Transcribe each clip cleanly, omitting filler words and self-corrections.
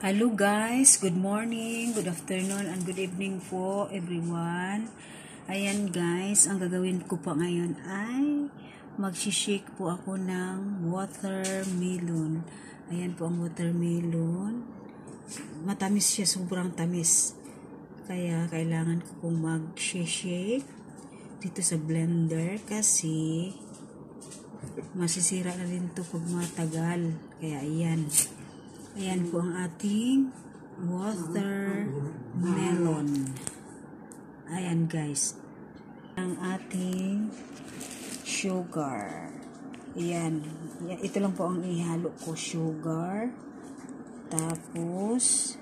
Hello guys, good morning, good afternoon, and good evening po everyone. Ayan guys, ang gagawin ko po ngayon ay magsishake po ako ng watermelon. Ayan po ang watermelon. Matamis siya, sobrang tamis. Kaya kailangan ko pong mag-shake dito sa blender kasi masisira na rin ito pag matagal. Kaya ayan. Ayan po ang ating watermelon. Ayan guys. Ang ating sugar. Ayan. Ito lang po ang ihalo ko. Sugar. Tapos,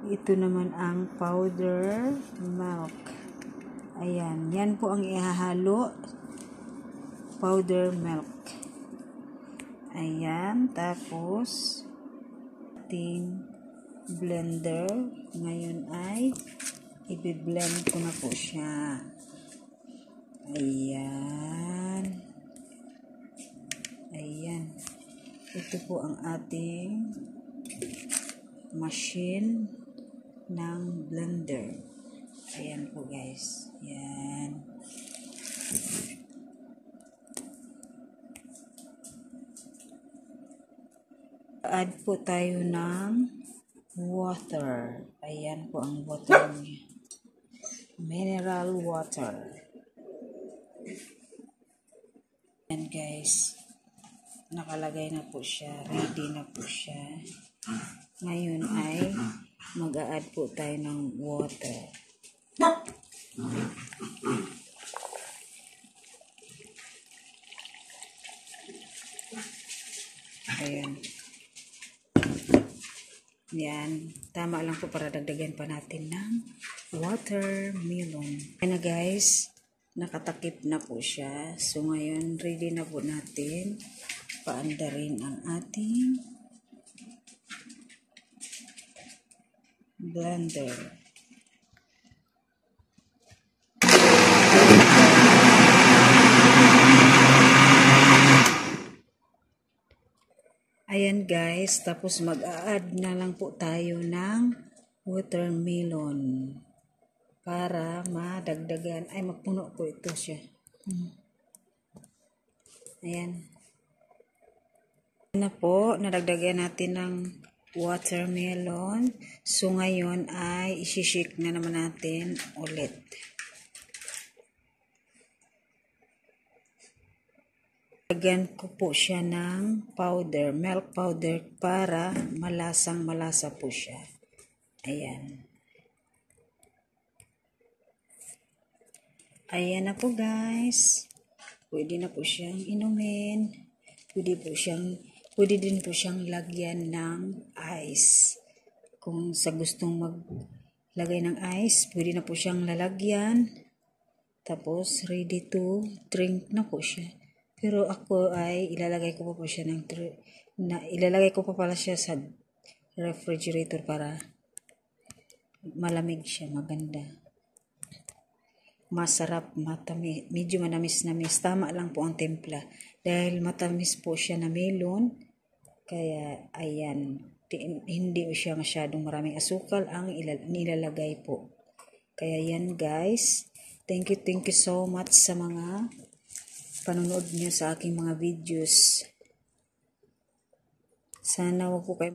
ito naman ang powder milk. Ayan. Yan po ang ihahalo. Powder milk. Ayan. Tapos, ating blender ngayon ay i-blend ko na po siya. Ayan. Ayan. Ito po ang ating machine ng blender. Ayan po guys. Ayan. Add po tayo ng water. Ayan po ang water niya. Mineral water. Ayan guys. Nakalagay na po siya. Ready na po siya. Ngayon ay mag-a-add po tayo ng water. Ayan. Yan. Tama lang po para dagdagan pa natin ng watermelon. Ayan na guys. Nakatakip na po siya. So ngayon, ready na po natin paandarin ang ating blender. Ayan guys, tapos mag-a-add na lang po tayo ng watermelon para madagdagan. Ay, magpuno po ito siya. Ayan. Ayan na po, nadagdagan natin ng watermelon. So ngayon ay isi-shake na naman natin ulit. Lagyan ko po siya ng powder, milk powder para malasang-malasa po siya. Ayan. Ayan na po guys. Pwede na po siyang inumin. Pwede din po siyang lagyan ng ice. Kung sa gustong maglagay ng ice, pwede na po siyang lalagyan. Tapos ready to drink na po siya. Pero ako ay ilalagay ko pa siya pala siya sa refrigerator para malamig siya, maganda. Masarap, matamis, medyo manamis-namis. Tama lang po ang timpla. Dahil matamis po siya na melon, kaya ayan, hindi siya masyadong maraming asukal ang nilalagay po. Kaya yan guys, thank you so much sa mga panonood niyo sa aking mga videos. Sana wag po kayo